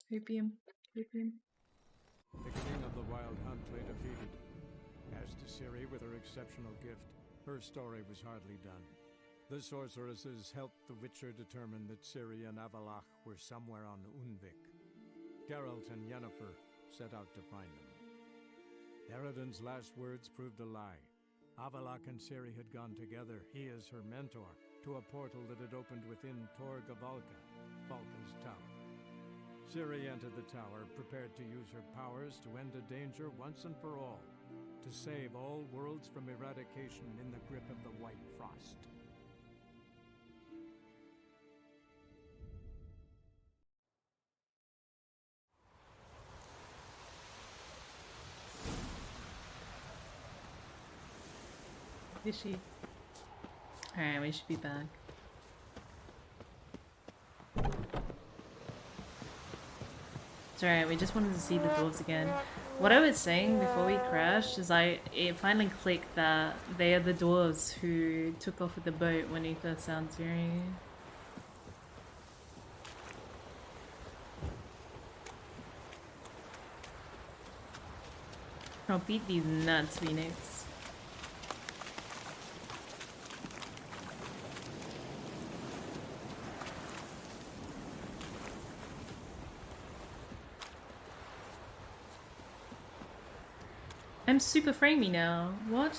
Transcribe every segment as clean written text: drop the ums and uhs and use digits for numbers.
Opium. Opium. The king of the Wild Hunt lay defeated. As to Ciri with her exceptional gift, her story was hardly done. The sorceresses helped the Witcher determine that Ciri and Avallac'h were somewhere on Unvik. Geralt and Yennefer set out to find them. Eredin's last words proved a lie. Avallac'h and Ciri had gone together, he as her mentor, to a portal that had opened within Tor Gavalka, Valka's tower. Ciri entered the tower, prepared to use her powers to end a danger once and for all, to save all worlds from eradication in the grip of the White Frost. Is she? Alright, we should be back. It's alright, we just wanted to see the dwarves again. What I was saying before we crashed is it finally clicked that they are the dwarves who took off with the boat when he first found Ciri. I'll beat these nuts, Phoenix. I'm super framey now. What?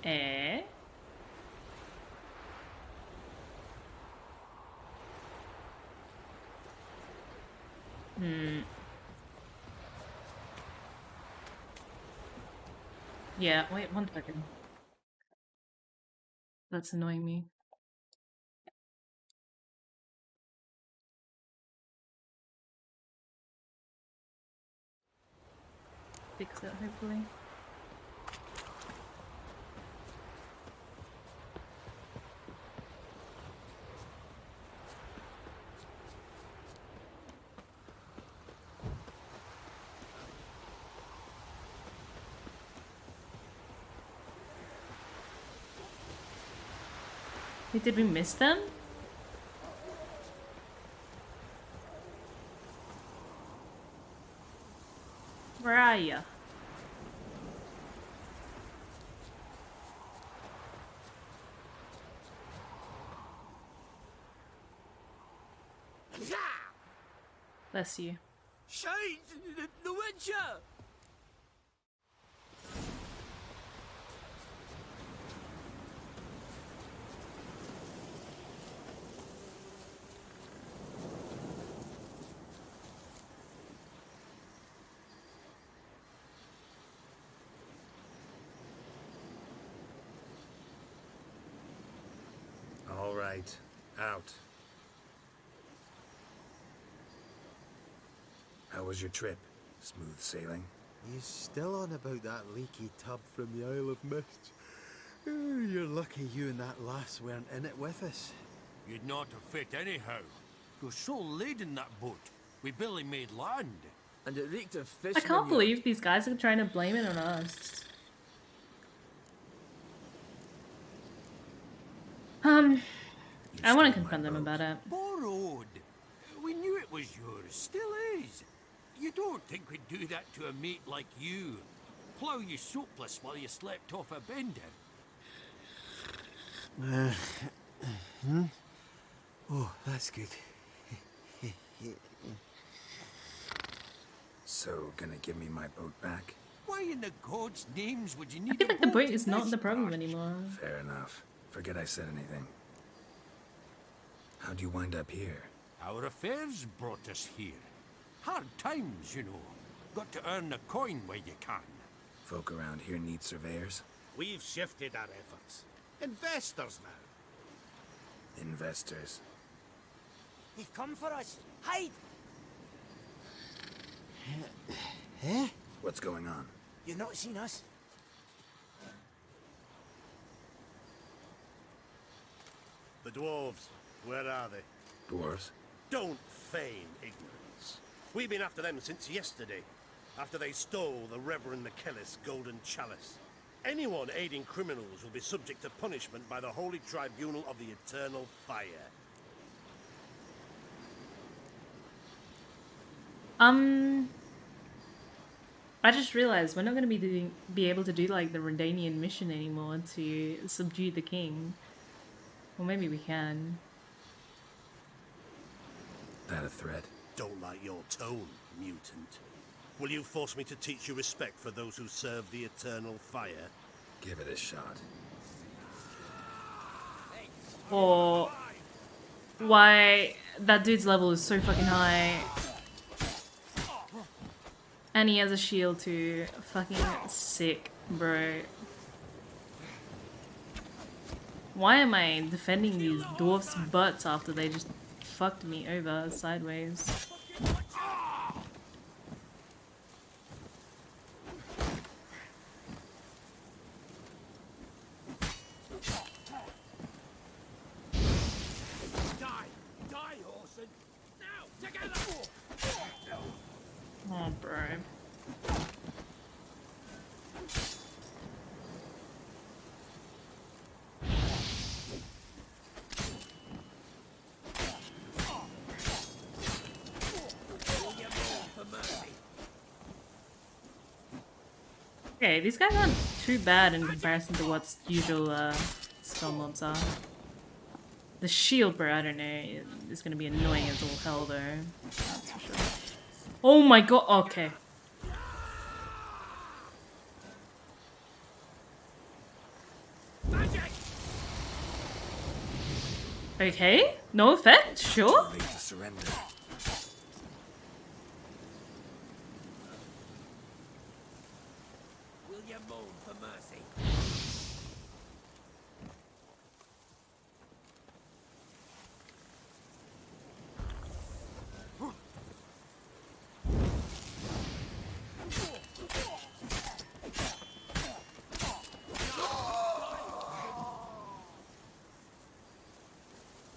Eh? Yeah, wait 1 second. That's annoying me. Fix it, hopefully. Wait, did we miss them? Where are ya? Bless you. Shite! The Witcher! All right, out. How was your trip? Smooth sailing? You still on about that leaky tub from the Isle of Mist? You're lucky you and that lass weren't in it with us. You'd not have fit anyhow. You're so laden that boat. We barely made land. And it reeked of fish. I can't believe these guys are trying to blame it on us. I want to confront them about it. Borrowed. We knew it was yours. Still is. You don't think we'd do that to a mate like you? Plough you soapless while you slept off a bender? Oh, that's good. So, gonna give me my boat back? Why in the gods' names would you I need feel a like the boat in is not this the problem part? anymore. Fair enough. Forget I said anything. How'd you wind up here? Our affairs brought us here. Hard times, you know. Got to earn the coin where you can. Folk around here need surveyors? We've shifted our efforts. Investors now. Investors. They've come for us. Hide! Eh? What's going on? You've not seen us? The dwarves, where are they? Dwarves? Don't feign ignorance. We've been after them since yesterday, after they stole the Reverend McKellis' golden chalice. Anyone aiding criminals will be subject to punishment by the Holy Tribunal of the Eternal Fire. I just realized we're not going to be able to do like the Redanian mission anymore to subdue the king. Well, maybe we can. That a threat? Don't like your tone, mutant. Will you force me to teach you respect for those who serve the eternal fire? Give it a shot. Or why that dude's level is so fucking high. And he has a shield too. Fucking sick, bro. Why am I defending these dwarfs' butts after they just fucked me over sideways? Oh, bro. Okay, these guys aren't too bad in comparison to what's usual spell mobs are. The shield, bro, I don't know, is gonna be annoying as all hell though. That's for sure. Oh my god, okay. Okay, no effect, sure. Ready to surrender. Will you moan for mercy?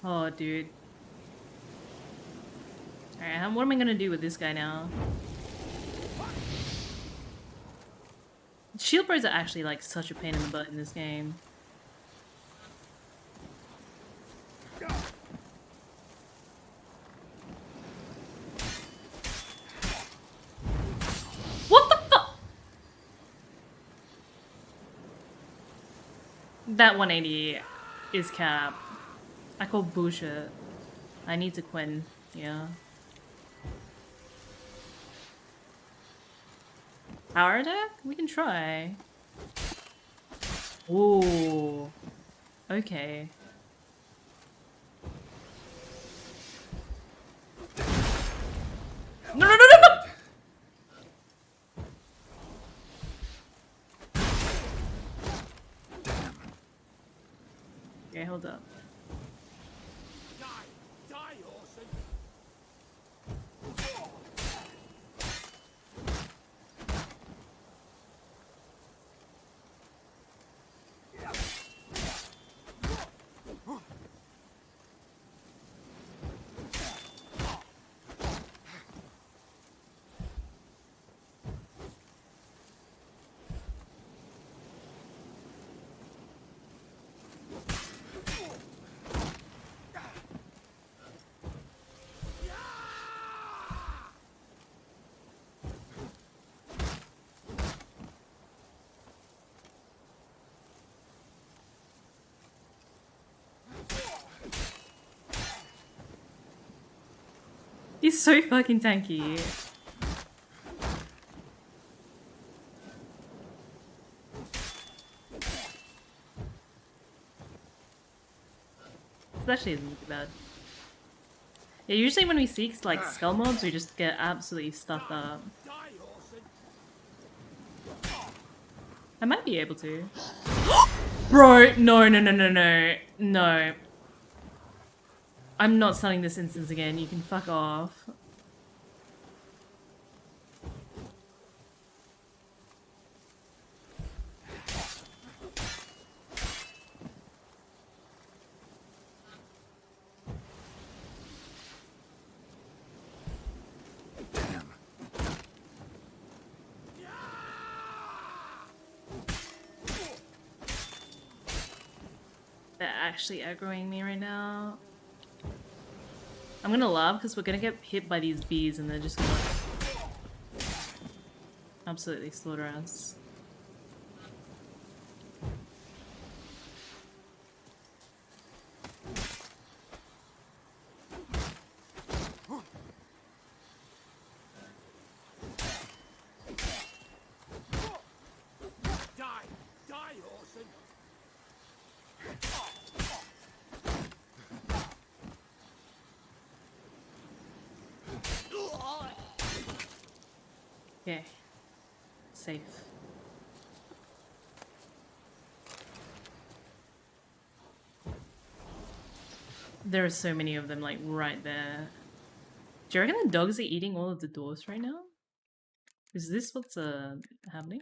Oh, dude. Alright, what am I gonna do with this guy now? Shield bros are actually like such a pain in the butt in this game. What the fuck? That 180 is cap. I call bullshit. I need to Quinn, yeah. Power attack? We can try. Ooh. Okay. No, no, no, no, no! Okay, hold up. He's so fucking tanky. This actually isn't too bad. Yeah, usually when we seek like skull mobs, we just get absolutely stuffed up. I might be able to. Bro, no, no, no, no, no, no. I'm not stunning this instance again. You can fuck off. Damn. They're actually aggroing me right now. I'm gonna laugh because we're gonna get hit by these bees and they're just gonna absolutely slaughter us. Die! Die, Orson! Okay. Safe. There are so many of them, like, right there. Do you reckon the dogs are eating all of the dwarves right now? Is this what's happening?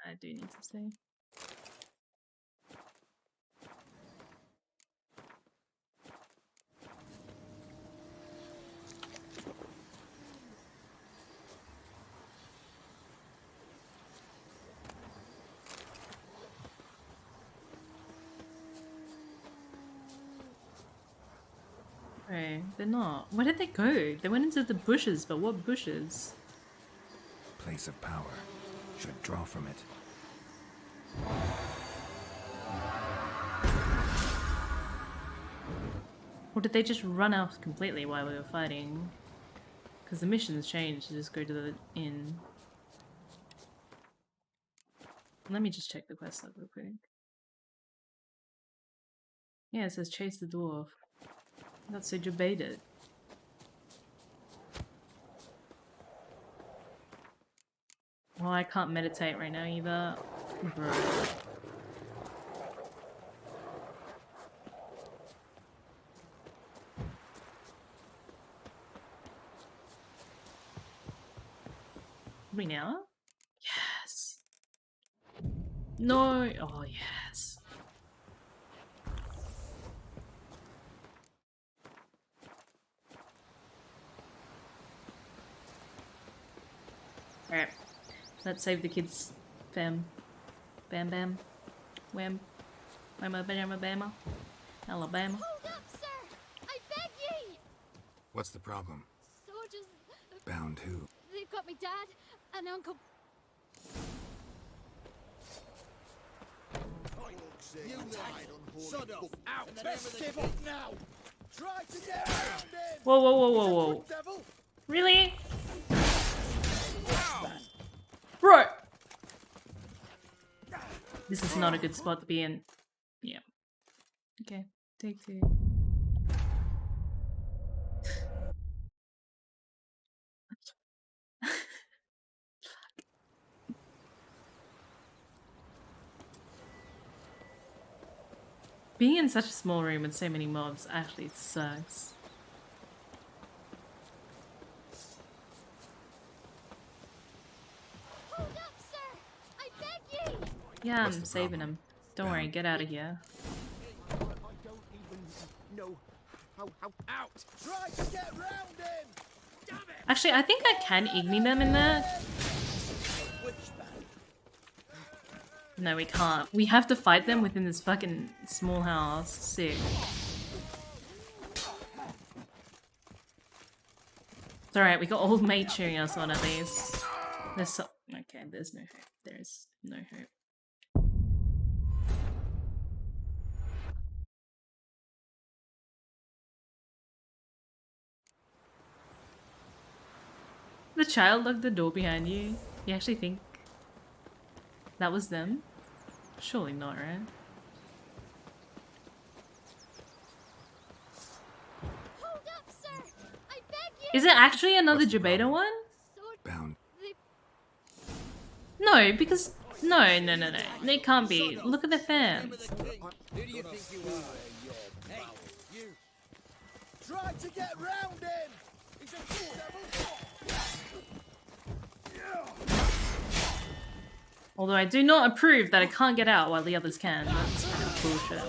I do need to stay. Right, they're not. Where did they go? They went into the bushes, but what bushes? Place of power. Should draw from it. Or did they just run out completely while we were fighting? Because the mission's changed to just go to the inn. Let me just check the quest log real quick. Yeah, it says chase the dwarf. That's so debated. Well, I can't meditate right now either. Bro. Me now? Yes. No. Oh, yes. Alright. Let's save the kids. Bam. Bam bam. Wham. Whamma bamma bamma. Alabama. Hold up, sir! I beg ye! What's the problem? Soldiers, Bound who? they've got me dad and uncle. Shut up! Out! Best give up now! Try to get around him! Whoa, whoa, whoa, whoa, whoa. Devil! Really? Bro! This is not a good spot to be in. Yeah. Okay, take two. Being in such a small room with so many mobs actually sucks. Hold up, sir! I beg ye! Yeah, What's I'm the saving problem? him. Don't worry, get out of here. I don't even know how out! Try to get round him! Damn it! Actually, I think I can ignite them in there. No, we can't. We have to fight them within this fucking small house. Sick. It's alright, we got old mate cheering us on at least. There's so okay, there's no hope. There's no hope. The child locked the door behind you. You actually think that was them? Surely not, right? Hold up, sir! I beg ye! Is it actually another What's the Jabata problem? one? Sword, Bound. they No, because no. They can't be. Look at the fans. Who do you think you are? Hey, you! Try to get round him! He's a fool, devil! Although I do not approve that I can't get out while the others can. That's kind of bullshit.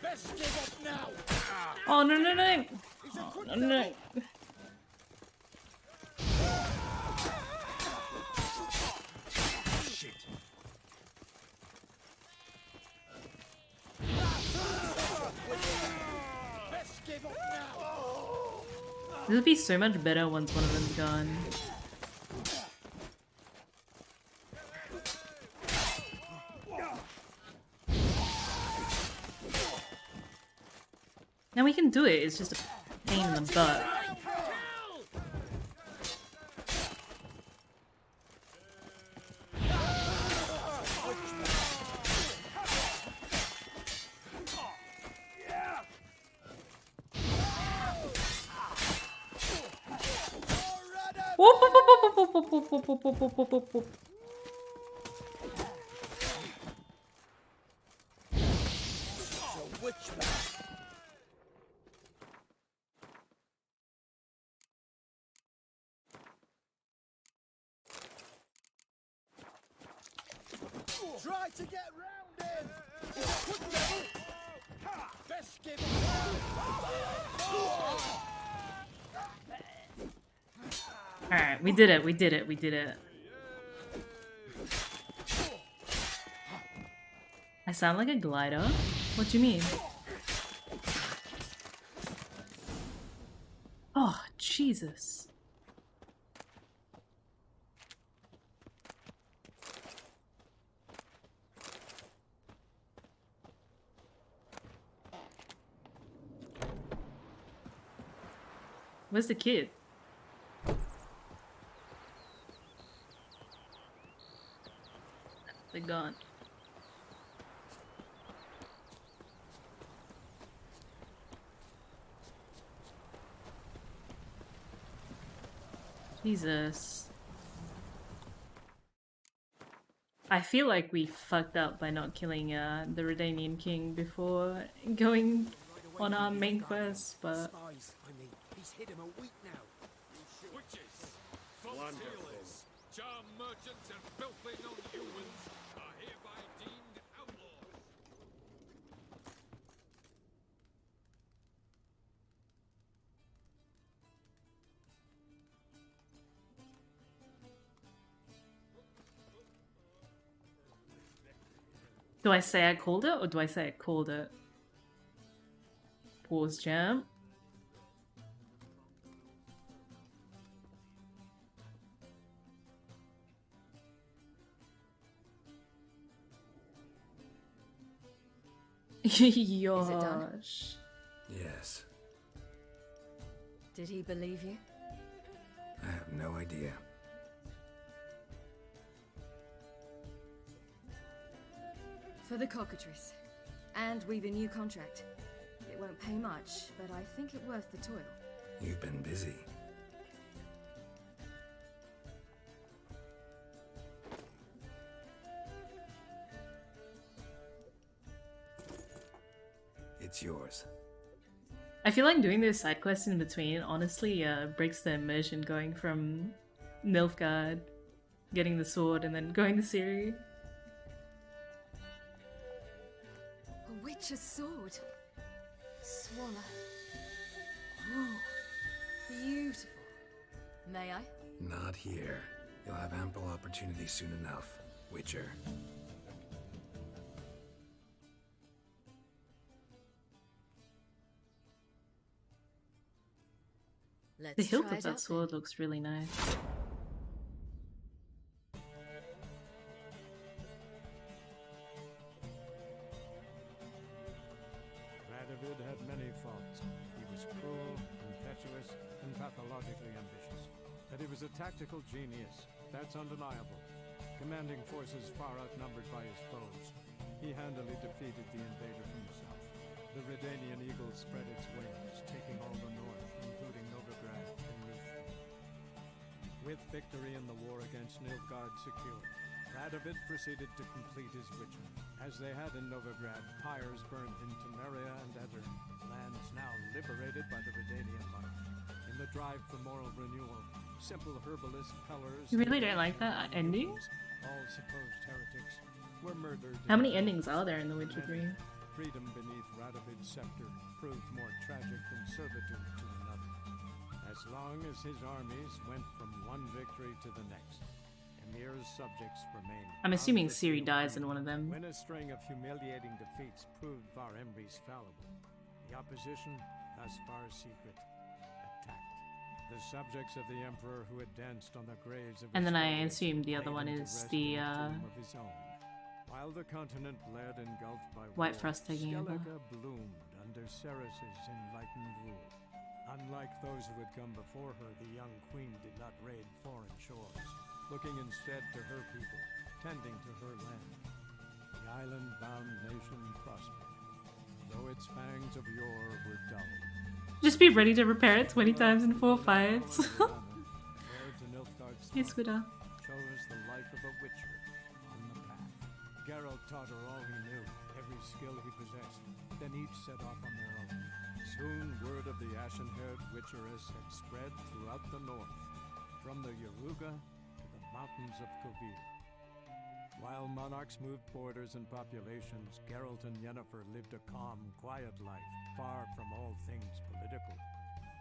Best give Oh no no no! He's a Oh, good no no no! Shit. Best give up now. This would be so much better once one of them's gone. Now we can do it, it's just a pain in the butt. Whoop, whoop, whoop, whoop, whoop, whoop, whoop, whoop, whoop, whoop, whoop, whoop, whoop. Try to get round him. He's a good devil. Best give Alright, we did it, we did it, we did it. I sound like a glider? What do you mean? Oh, Jesus. Where's the kid? They're gone. Jesus. I feel like we fucked up by not killing the Redanian king before going on our main quest, but Spies, I mean. He's hid him a week now. Witches, Wonderful. dealers, charm merchants, and filthy non-humans are hereby deemed outlaws. do I say I called it or do I say I called it? Pause jam. Yosh. Yes. Did he believe you? I have no idea. For the cockatrice. And we've a new contract. It won't pay much, but I think it worth the toil. You've been busy. It's yours. I feel like doing those side quests in between honestly breaks the immersion going from Nilfgaard, getting the sword, and then going to Ciri. A witch's sword. Swallow. Ooh, beautiful. May I? Not here. You'll have ample opportunity soon enough, Witcher. Let's The hilt try of it that out sword looks really nice. Radovid had many faults. He was cruel, impetuous, and pathologically ambitious. That he was a tactical genius, that's undeniable. Commanding forces far outnumbered by his foes, he handily defeated the invader from the south. The Redanian eagle spread its wings, taking all the north, including Novigrad and Nilfgaard. With victory in the war against Nilfgaard secured, Radovid proceeded to complete his ritual. As they had in Novigrad, pyres burned in Temeria and Aedirn, lands now liberated by the Redanian monarch. In the drive for moral renewal, simple herbalist Pellers... You really don't like that ending? All supposed heretics were murdered. How many endings are there in The Witcher 3? freedom beneath Radovid's scepter proved more tragic than servitude to another. As long as his armies went from one victory to the next, Emir's subjects remained. I'm assuming Ciri dies in one of them. When a string of humiliating defeats proved Var Emreis fallible, the opposition, thus far secret, attacked. The subjects of the Emperor who had danced on the graves of And then I his assume the other laid one him to is rest the in a tomb of his own. While the continent bled engulfed by White war, Frost taking over. Skellige bloomed under Ceres's enlightened rule. Unlike those who had come before her, the young queen did not raid foreign shores, looking instead to her people, tending to her land. The island-bound nation prospered, though its fangs of yore were dull. Just be ready to repair it 20 times in 4 fights. Hey, Squidder. Chose the life of a witcher on the path. Geralt taught her all he knew, every skill he possessed. Then each set off on their own. Soon word of the ashen-haired witcheress had spread throughout the north, from the Yaruga to the mountains of Kovir. While monarchs moved borders and populations, Geralt and Yennefer lived a calm, quiet life, far from all things political.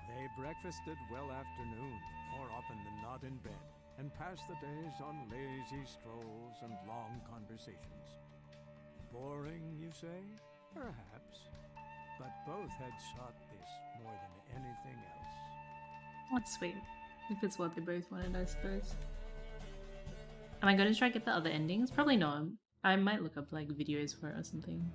They breakfasted well afternoon, more often than not in bed, and passed the days on lazy strolls and long conversations. Boring, you say? Perhaps. But both had sought this more than anything else. That's sweet. If it's what they both wanted, I suppose. Am I going to try to get the other endings? Probably not. I might look up like videos for it or something.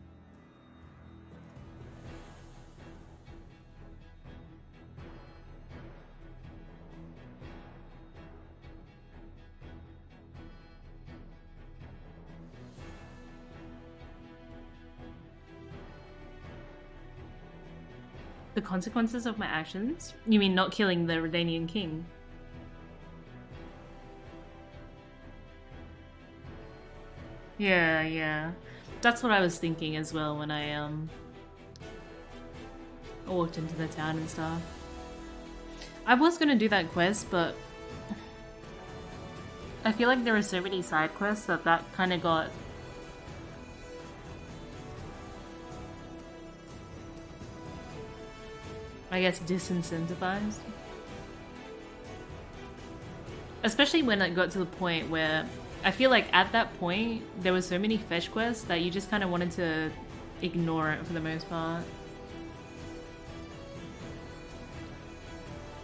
The consequences of my actions? You mean not killing the Redanian king? Yeah. That's what I was thinking as well when I walked into the town and stuff. I was gonna do that quest, but I feel like there are so many side quests that kind of got I guess disincentivized. Especially when it got to the point where I feel like at that point there were so many fetch quests that you just kind of wanted to ignore it for the most part.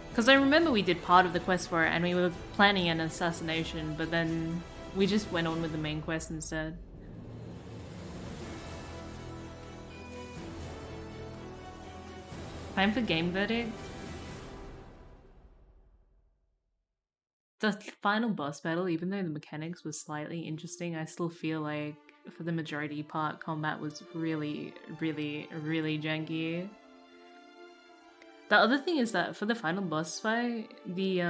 Because I remember we did part of the quest for it and we were planning an assassination, but then we just went on with the main quest instead. Time for game verdict. The final boss battle, even though the mechanics was slightly interesting, I still feel like for the majority part, combat was really janky. The other thing is that for the final boss fight, the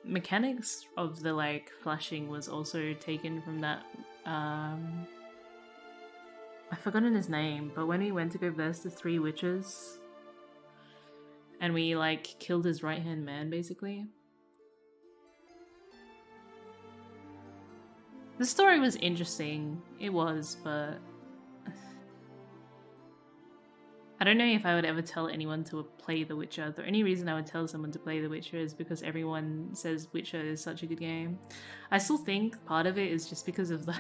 mechanics of the like flashing was also taken from that I've forgotten his name, but when he went to go verse the 3 witches and we like killed his right hand man basically. The story was interesting, it was, but I don't know if I would ever tell anyone to play The Witcher. The only reason I would tell someone to play The Witcher is because everyone says Witcher is such a good game. I still think part of it is just because of the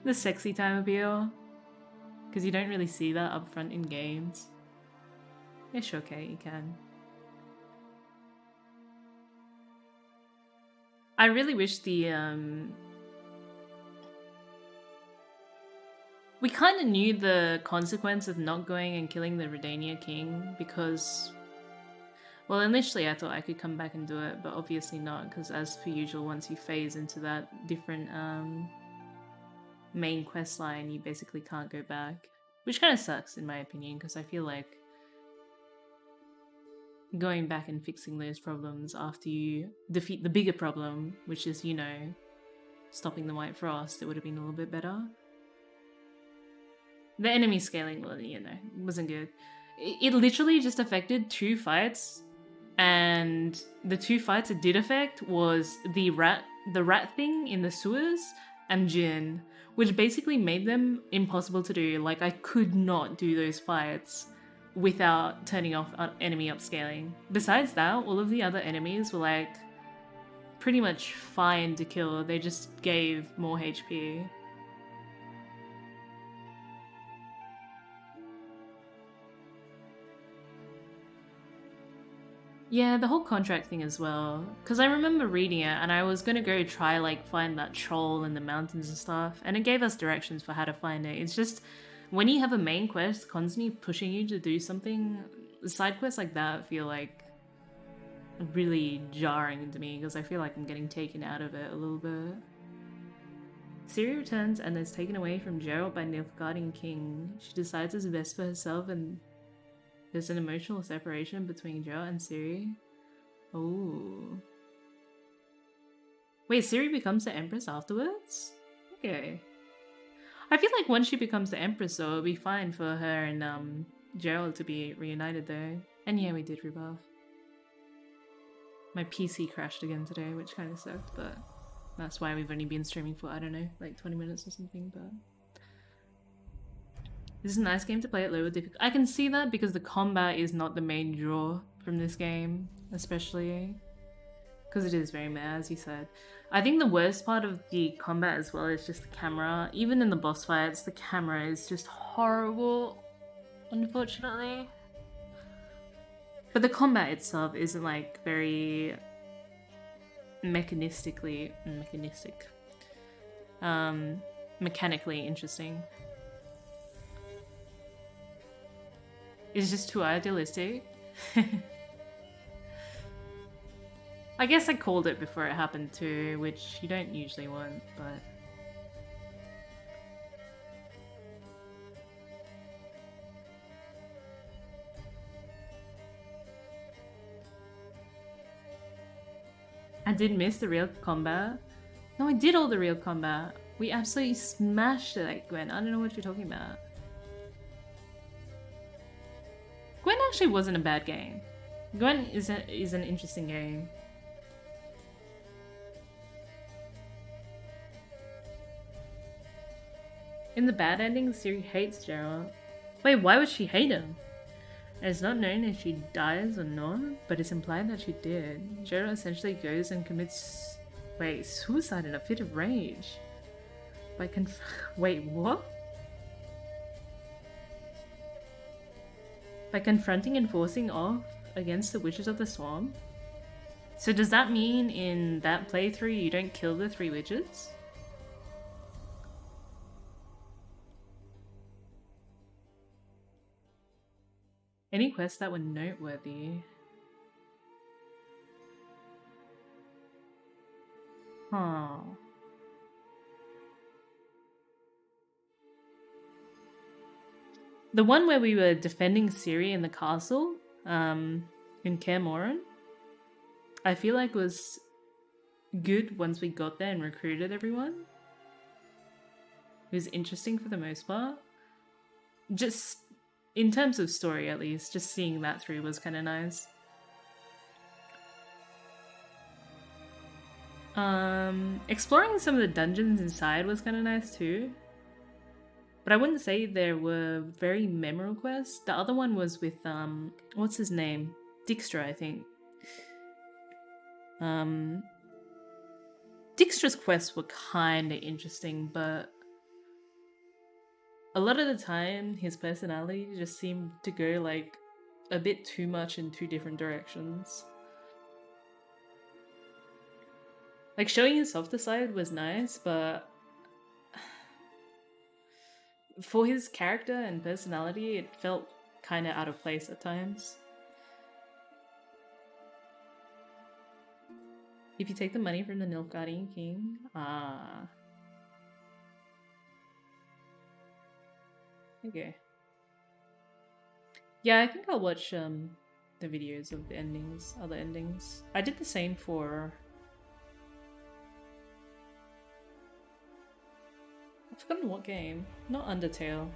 the sexy time appeal, because you don't really see that up front in games. Yeah, sure, okay, you can. I really wish the we kind of knew the consequence of not going and killing the Redania king because, well, initially I thought I could come back and do it, but obviously not, because as per usual, once you phase into that different main quest line, you basically can't go back, which kind of sucks in my opinion, because I feel like going back and fixing those problems after you defeat the bigger problem, which is, you know, stopping the White Frost, it would have been a little bit better. The enemy scaling, well, you know, wasn't good. It literally just affected 2 fights, and the 2 fights it did affect was the rat thing in the sewers and Jin, which basically made them impossible to do. Like, I could not do those fights without turning off enemy upscaling. Besides that, all of the other enemies were like pretty much fine to kill. They just gave more HP. Yeah, the whole contract thing as well. Because I remember reading it and I was gonna go try like find that troll in the mountains and stuff, and it gave us directions for how to find it. It's just when you have a main quest constantly pushing you to do something, side quests like that feel like really jarring to me because I feel like I'm getting taken out of it a little bit. Ciri returns and is taken away from Geralt by Nilfgaardian King. She decides it's best for herself and there's an emotional separation between Geralt and Ciri. Oh. Wait, Ciri becomes the Empress afterwards? Okay. I feel like once she becomes the Empress though, it'll be fine for her and Geralt to be reunited though. And yeah, we did rebuff. My PC crashed again today, which kind of sucked, but that's why we've only been streaming for, I don't know, like 20 minutes or something, but... This is a nice game to play at lower difficulty. I can see that because the combat is not the main draw from this game, especially. Because it is very meh, as you said. I think the worst part of the combat as well is just the camera. Even in the boss fights, the camera is just horrible, unfortunately. But the combat itself isn't like very mechanically interesting. It's just too idealistic. I guess I called it before it happened too, which you don't usually want, but... I did miss the real combat. No, I did all the real combat. We absolutely smashed it at Gwen. I don't know what you're talking about. Gwen actually wasn't a bad game. Gwen is an interesting game. In the bad ending, Ciri hates Geralt. Wait, why would she hate him? It's not known if she dies or not, but it's implied that she did. Geralt essentially goes and commits... Wait, suicide in a fit of rage. By Wait, what? By confronting and forcing off against the Witches of the Swamp? So does that mean in that playthrough you don't kill the 3 witches? Any quests that were noteworthy? Huh. The one where we were defending Ciri in the castle, in Kaer Morhen, I feel like was good once we got there and recruited everyone. It was interesting for the most part. Just in terms of story, at least, just seeing that through was kind of nice. Exploring some of the dungeons inside was kind of nice too. But I wouldn't say there were very memorable quests. The other one was with, what's his name? Dijkstra, I think. Dijkstra's quests were kind of interesting, but a lot of the time his personality just seemed to go like a bit too much in 2 different directions. Like showing his softer side was nice, but for his character and personality, it felt kind of out of place at times. If you take the money from the Nilfgaardian King, okay. Yeah, I think I'll watch the videos of the endings, other endings. I did the same for... I've forgotten what game. Not Undertale.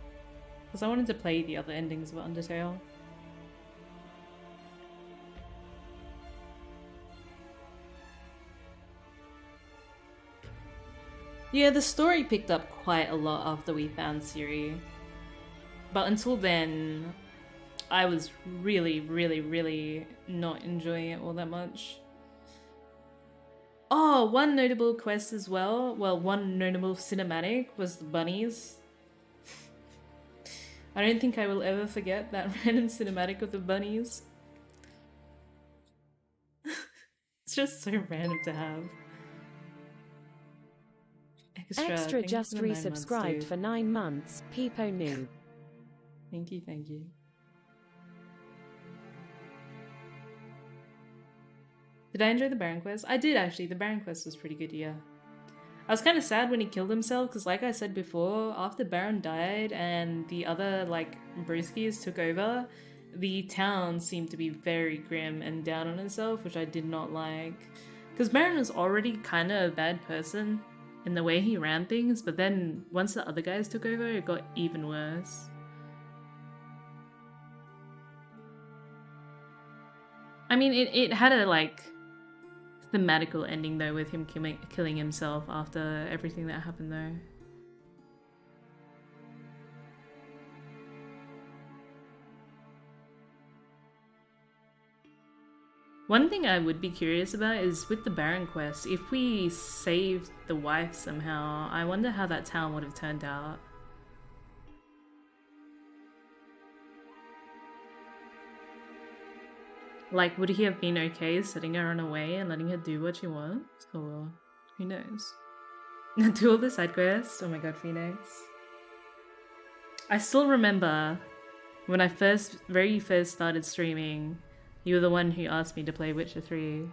Because I wanted to play the other endings of Undertale. Yeah, the story picked up quite a lot after we found Ciri. But until then, I was really, really, really not enjoying it all that much. Oh, one notable quest as well. Well, one notable cinematic was the bunnies. I don't think I will ever forget that random cinematic of the bunnies. It's just so random to have. Extra just resubscribed for 9 months. Peepo Noob. Thank you, thank you. Did I enjoy the Baron quest? I did actually. The Baron quest was pretty good, yeah. I was kind of sad when he killed himself because, like I said before, after Baron died and the other, like, Brewskis took over, the town seemed to be very grim and down on itself, which I did not like. Because Baron was already kind of a bad person in the way he ran things, but then once the other guys took over, it got even worse. I mean, it had a, like, thematical ending, though, with him killing himself after everything that happened, though. One thing I would be curious about is with the Baron quest, if we saved the wife somehow, I wonder how that town would have turned out. Like, would he have been okay setting her on her way and letting her do what she wants? Or who knows? Do all the side quests? Oh my god, Phoenix. I still remember when I very first started streaming, you were the one who asked me to play Witcher 3.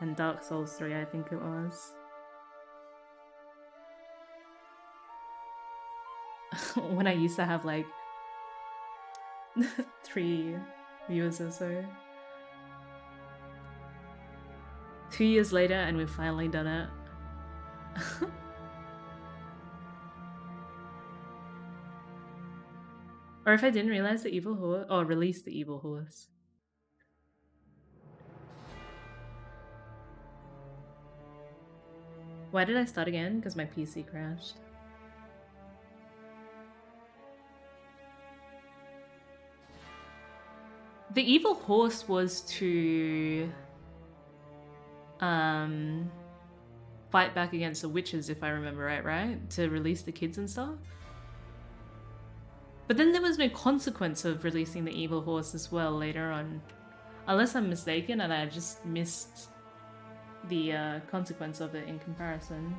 And Dark Souls 3, I think it was. When I used to have like 3 viewers or so. 2 years later and we've finally done it. Or if I didn't realize the evil horse, or release the evil horse. Why did I start again? Because my PC crashed. The evil horse was to fight back against the witches, if I remember right? To release the kids and stuff. But then there was no consequence of releasing the evil horse as well later on. Unless I'm mistaken and I just missed the consequence of it in comparison.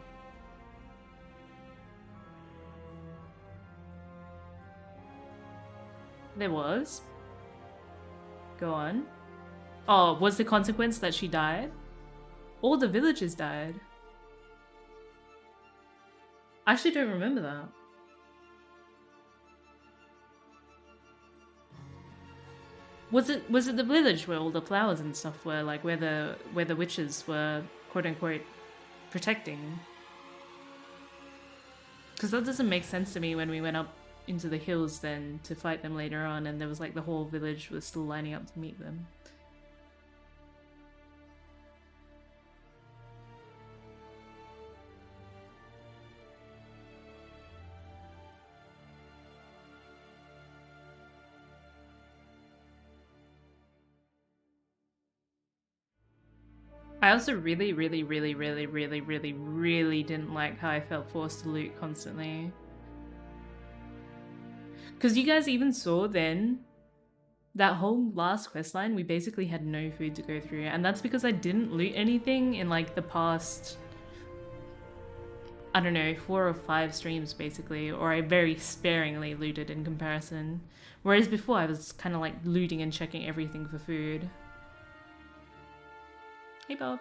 There was. Go on. Oh, was the consequence that she died? All the villagers died. I actually don't remember that. Was it the village where all the flowers and stuff were, like where the witches were quote unquote protecting? Because that doesn't make sense to me when we went up into the hills then to fight them later on and there was like the whole village was still lining up to meet them. I also really didn't like how I felt forced to loot constantly. Because you guys even saw then, that whole last questline, we basically had no food to go through. And that's because I didn't loot anything in like the past, I don't know, 4 or 5 streams basically. Or I very sparingly looted in comparison. Whereas before I was kind of like looting and checking everything for food. Hey Bob.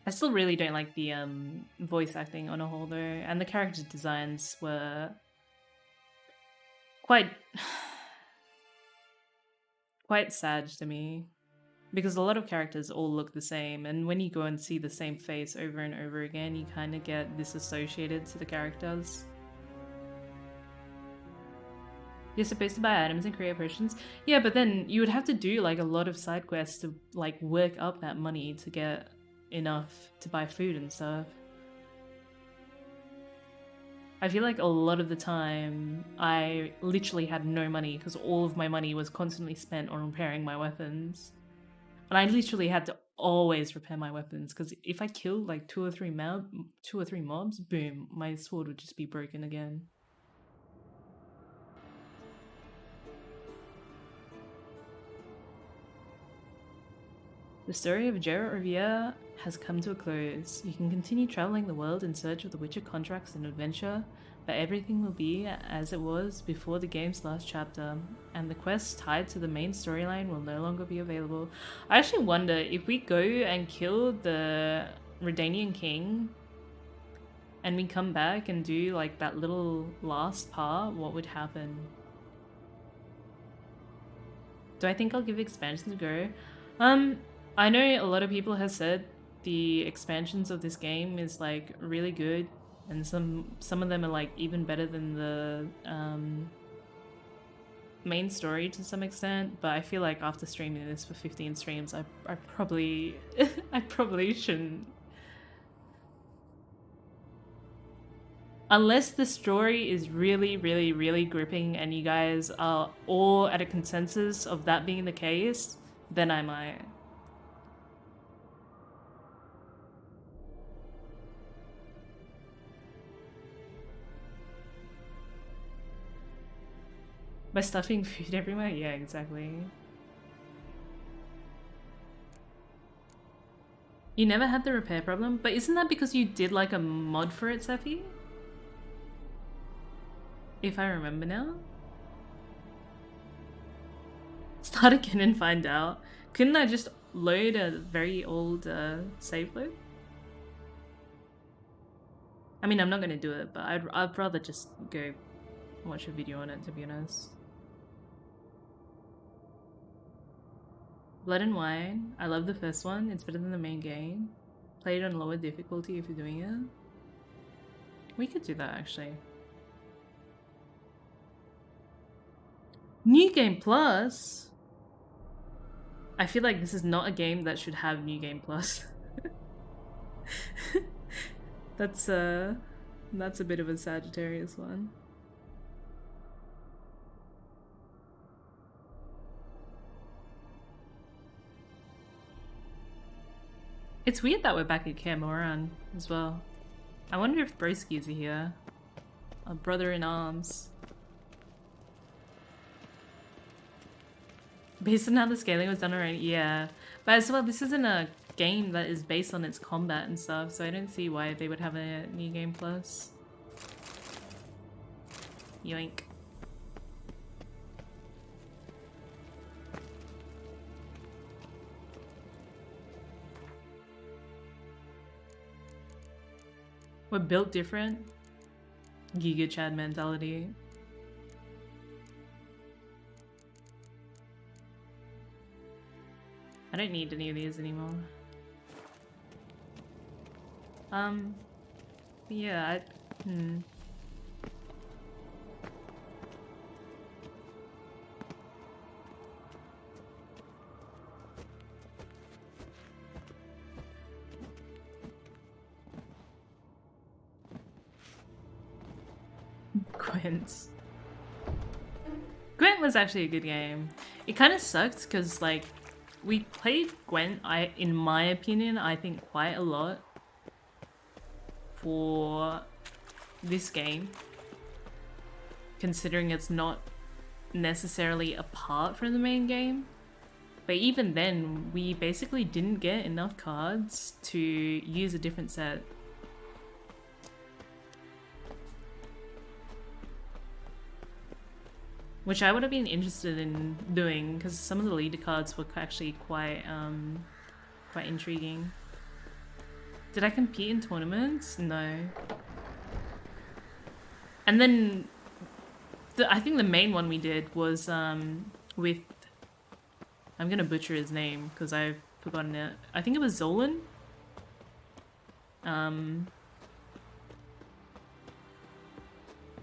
I still really don't like the voice acting on a whole though, and the character designs were quite sad to me. Because a lot of characters all look the same, and when you go and see the same face over and over again, you kind of get disassociated to the characters. You're supposed to buy items and create potions. Yeah, but then you would have to do like a lot of side quests to like work up that money to get enough to buy food and stuff. I feel like a lot of the time I literally had no money because all of my money was constantly spent on repairing my weapons. And I literally had to always repair my weapons because if I killed like two or three mobs, boom, my sword would just be broken again. The story of Geralt Rivia has come to a close. You can continue traveling the world in search of the Witcher contracts and adventure, but everything will be as it was before the game's last chapter, and the quests tied to the main storyline will no longer be available. I actually wonder if we go and kill the Redanian king and we come back and do like that little last part, what would happen? Do I think I'll give expansions a go? I know a lot of people have said the expansions of this game is like really good, and some of them are like even better than the main story to some extent, but I feel like after streaming this for 15 streams, I probably I probably shouldn't. Unless the story is really, really, really gripping and you guys are all at a consensus of that being the case, then I might. By stuffing food everywhere? Yeah, exactly. You never had the repair problem? But isn't that because you did like a mod for it, Sephi? If I remember now? Start again and find out. Couldn't I just load a very old save load? I mean, I'm not gonna do it, but I'd rather just go watch a video on it, to be honest. Blood and Wine. I love the first one. It's better than the main game. Play it on lower difficulty if you're doing it. We could do that, actually. New Game Plus? I feel like this is not a game that should have New Game Plus. That's a bit of a Sagittarius one. It's weird that we're back at Kaer Morhen as well. I wonder if Broski's here. Our brother in arms. Based on how the scaling was done already, yeah. But as well, this isn't a game that is based on its combat and stuff, so I don't see why they would have a New Game Plus. Yoink. We're built different. Giga Chad mentality. I don't need any of these anymore. Yeah, Gwent was actually a good game. It kind of sucked because, like, we played Gwent, in my opinion, I think quite a lot for this game, considering it's not necessarily apart from the main game. But even then, we basically didn't get enough cards to use a different set. Which I would have been interested in doing, because some of the leader cards were actually quite intriguing. Did I compete in tournaments? No. And then, I think the main one we did was with, I'm gonna butcher his name because I've forgotten it. I think it was Zolan.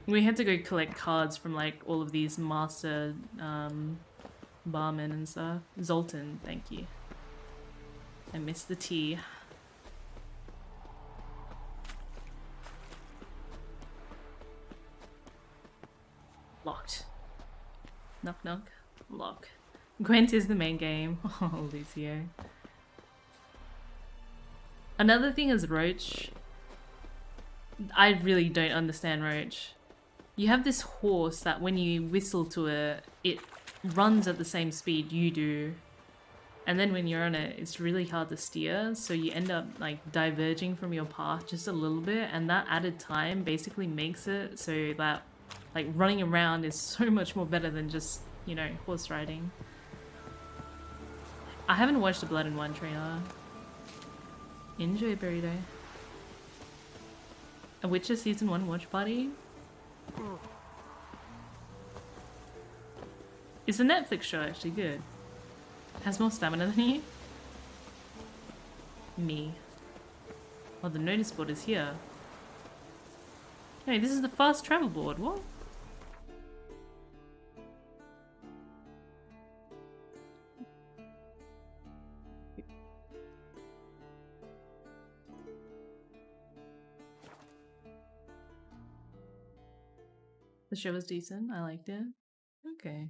We had to go collect cards from like all of these master barmen and stuff. Zoltan, thank you. I missed the tea. Locked. Knock knock. Lock. Gwent is the main game. Oh, Lucio. Another thing is Roach. I really don't understand Roach. You have this horse that when you whistle to it, it runs at the same speed you do. And then when you're on it, it's really hard to steer, so you end up like diverging from your path just a little bit, and that added time basically makes it so that like running around is so much more better than just, you know, horse riding. I haven't watched the Blood and Wine trailer. Enjoy, Burrito. A Witcher Season 1 watch party? Is the Netflix show actually good? Has more stamina than you? Me. Oh, the notice board is here. Hey, this is the fast travel board. What? The show was decent. I liked it. Okay.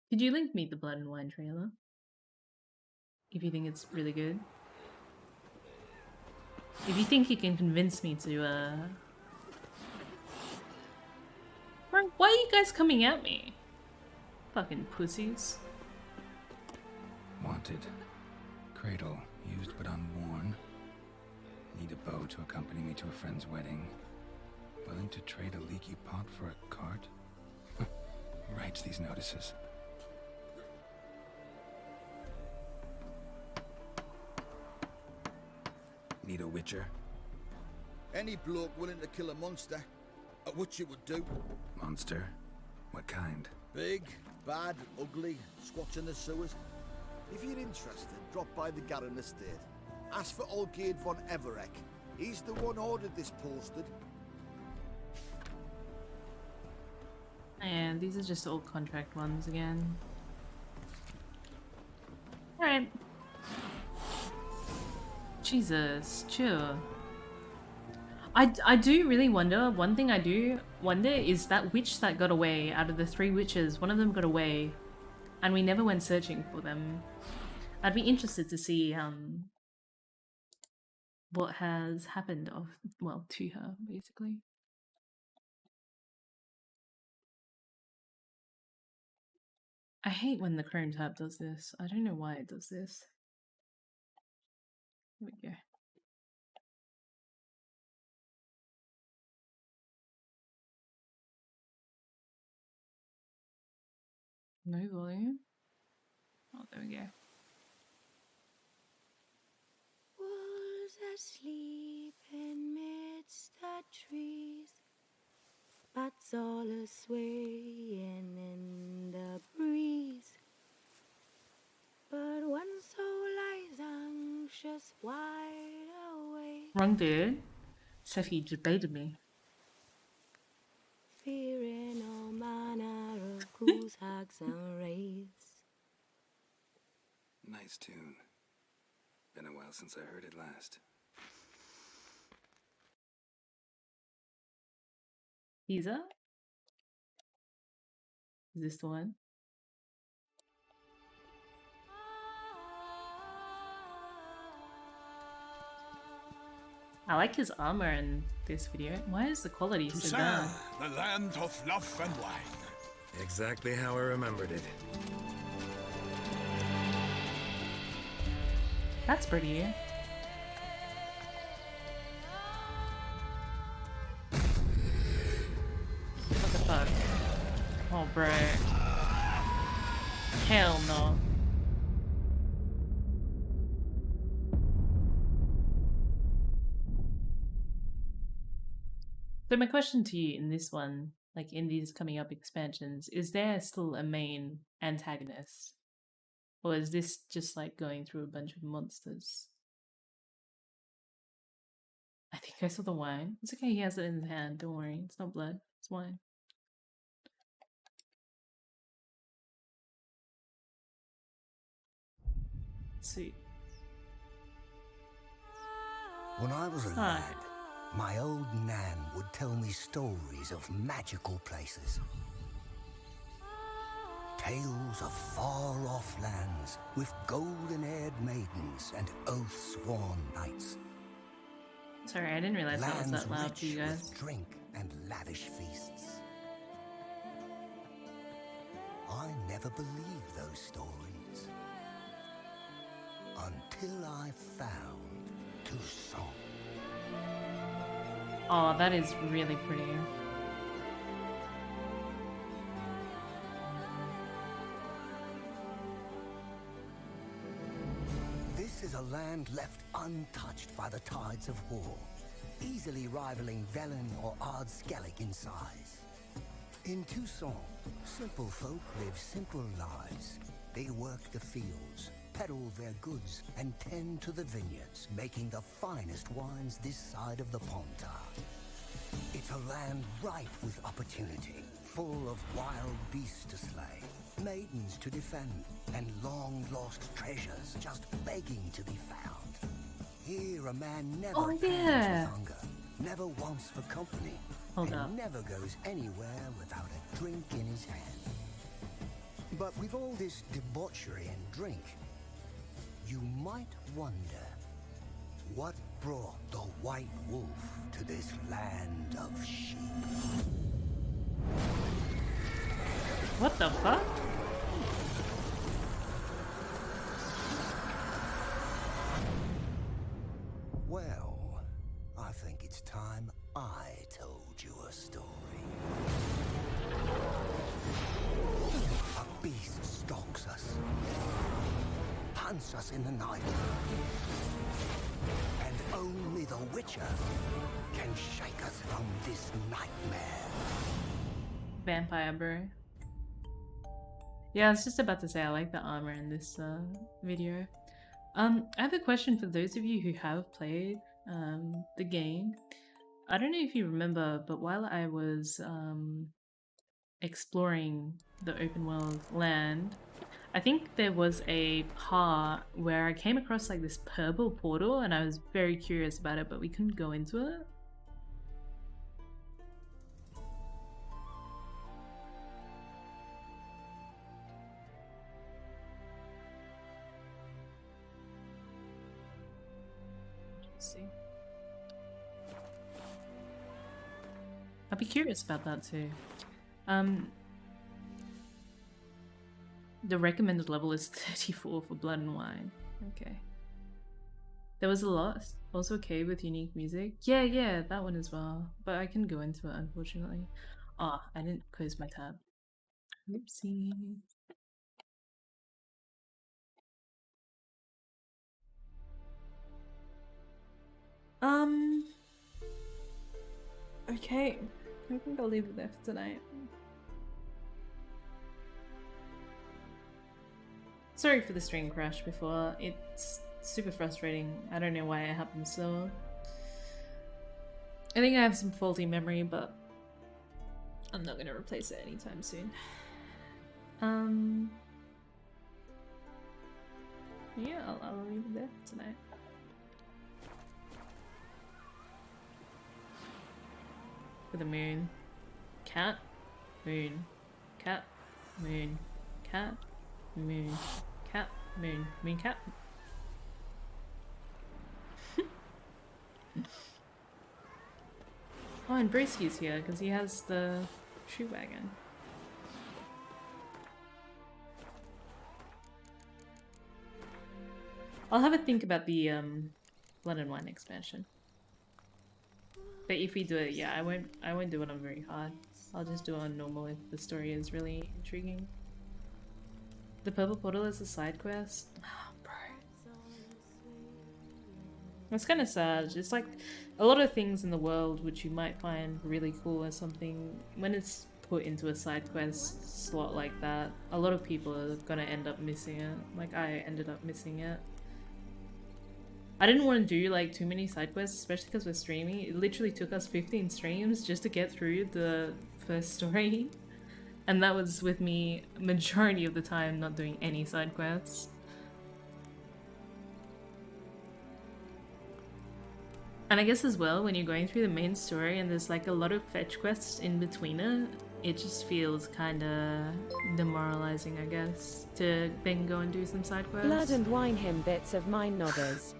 Could you link me the Blood and Wine trailer? If you think it's really good. If you think you can convince me to, Why are you guys coming at me? Fucking pussies. Wanted. Cradle, used but unworn. Need a bow to accompany me to a friend's wedding. Willing to trade a leaky pot for a cart? Who writes these notices? Need a witcher? Any bloke willing to kill a monster. A witcher would do. Monster? What kind? Big, bad, ugly, squats in the sewers. If you're interested, drop by the Garren estate. Ask for Olgierd von Everek. He's the one ordered this posted. And these are just all contract ones again. Alright. Jesus, chill. I do really wonder, one thing I do wonder is that witch that got away, out of the 3 witches, one of them got away, and we never went searching for them. I'd be interested to see what has happened to her, basically. I hate when the Chrome tab does this. I don't know why it does this. Here we go. No volume. Oh, there we go. Wolves asleep amidst the trees, bats all a swaying in the breeze. But one soul lies anxious, wide awake. Wrong dude. Sophie debated me. Fearing all manner of ghouls, hags, and wraiths. Nice tune. Been a while since I heard it last. Isa? Is this the one? I like his armor in this video. Why is the quality so bad? The land of love and wine. Exactly how I remembered it. That's pretty. What the fuck? Oh, bro. Hell no. So my question to you in this one, like in these coming up expansions, is there still a main antagonist? Or is this just like going through a bunch of monsters? I think I saw the wine. It's okay, he has it in his hand. Don't worry, it's not blood, it's wine. Let's see. When I was a lad, my old Nan would tell me stories of magical places. Tales of far-off lands with golden-haired maidens and oath-sworn knights. Sorry, I didn't realize that was that loud for you guys. With drink and lavish feasts. I never believed those stories until I found Toussaint. Oh, that is really pretty. This is a land left untouched by the tides of war, easily rivaling Velen or Ard-Skellig in size. In Toussaint, simple folk live simple lives. They work the fields, peddle their goods, and tend to the vineyards, making the finest wines this side of the Pontar. It's a land ripe with opportunity, full of wild beasts to slay, maidens to defend, and long-lost treasures just begging to be found. Here a man never pants with hunger, never wants for company, and never goes anywhere without a drink in his hand. But with all this debauchery and drink, you might wonder what brought the White Wolf to this land of sheep. What the fuck? Well, I think it's time I told you a story. A beast stalks us, hunts us in the night, and only the Witcher can shake us from this nightmare. Vampire bro. Yeah, I was just about to say I like the armor in this video. I have a question for those of you who have played the game. I don't know if you remember, but while I was exploring the open world land, I think there was a part where I came across like this purple portal and I was very curious about it, but we couldn't go into it. Let's see. I'd be curious about that too. The recommended level is 34 for Blood and Wine. Okay. There was a lot. Also okay with unique music. Yeah, that one as well. But I couldn't go into it, unfortunately. Oh, I didn't close my tab. Oopsie. Okay. I think I'll leave it there for tonight. Sorry for the stream crash before. It's super frustrating. I don't know why it happened so. I think I have some faulty memory, but I'm not gonna replace it anytime soon. Yeah, I'll leave it there for tonight. For the moon. Cat. Moon. Cat. Moon. Cat. Moon. Cat. Moon. Moon. Cat. Oh, and Bracey's here because he has the shoe wagon. I'll have a think about the Blood and Wine expansion. But if we do it, yeah, I won't do it on very hard. I'll just do it on normal if the story is really intriguing. The Purple Portal is a side quest? Oh, bro. That's kind of sad. It's like a lot of things in the world which you might find really cool or something. When it's put into a side quest slot like that, a lot of people are gonna end up missing it. Like, I ended up missing it. I didn't want to do like too many side quests, especially because we're streaming. It literally took us 15 streams just to get through the first story. And that was with me majority of the time not doing any side quests. And I guess as well, when you're going through the main story and there's like a lot of fetch quests in between it, it just feels kind of demoralizing, I guess, to then go and do some side quests. Blood and wine him bits of mine nodders.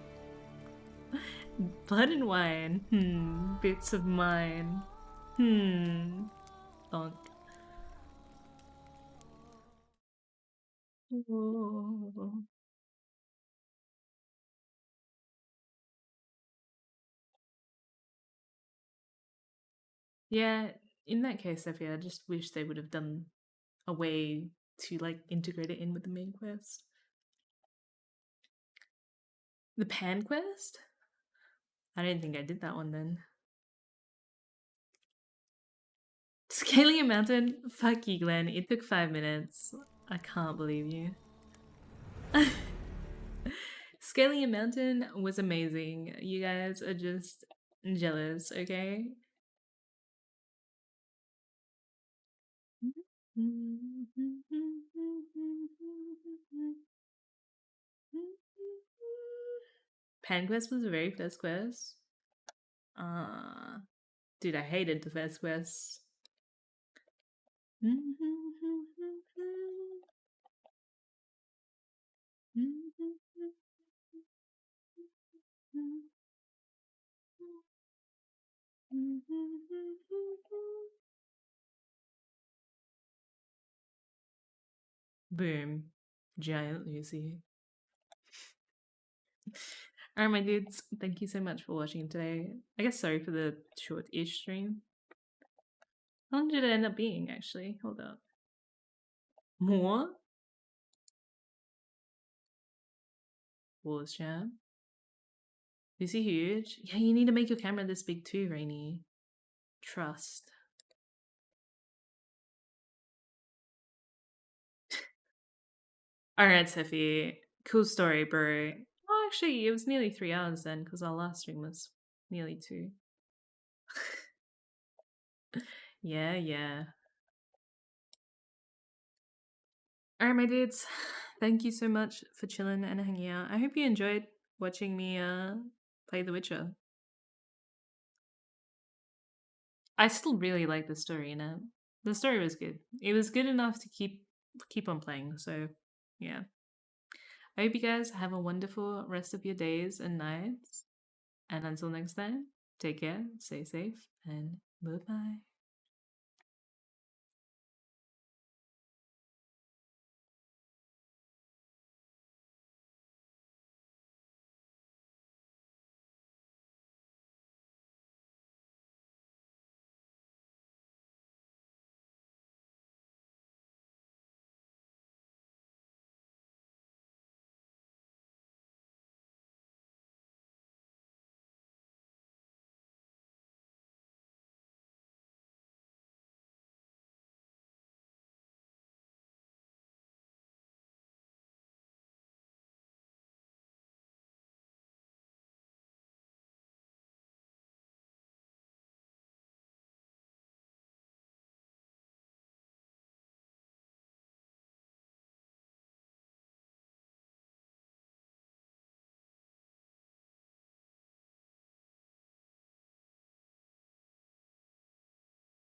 Blood and wine. Bits of mine. Donk. Oh. Yeah, in that case, Sophia, I just wish they would have done a way to like integrate it in with the main quest. The Pan quest? I don't think I did that one then. Scaling a mountain? Fuck you, Glenn. It took 5 minutes. I can't believe you. Scaling a mountain was amazing. You guys are just jealous, okay? Pan quest was the very first quest. Dude, I hated the first quest. Boom. Giant Lucy. Alright, my dudes, thank you so much for watching today. I guess sorry for the short-ish stream. How long did it end up being, actually? Hold up. More? Wars Jam? Is he huge? Yeah, you need to make your camera this big too, Rainy. Trust. Alright, Seffi. Cool story, bro. Oh, actually, it was nearly 3 hours then, because our last stream was nearly 2. Yeah. Alright, my dudes. Thank you so much for chilling and hanging out. I hope you enjoyed watching me play The Witcher. I still really like the story in it. The story was good. It was good enough to keep on playing, so yeah. I hope you guys have a wonderful rest of your days and nights. And until next time, take care, stay safe, and bye-bye.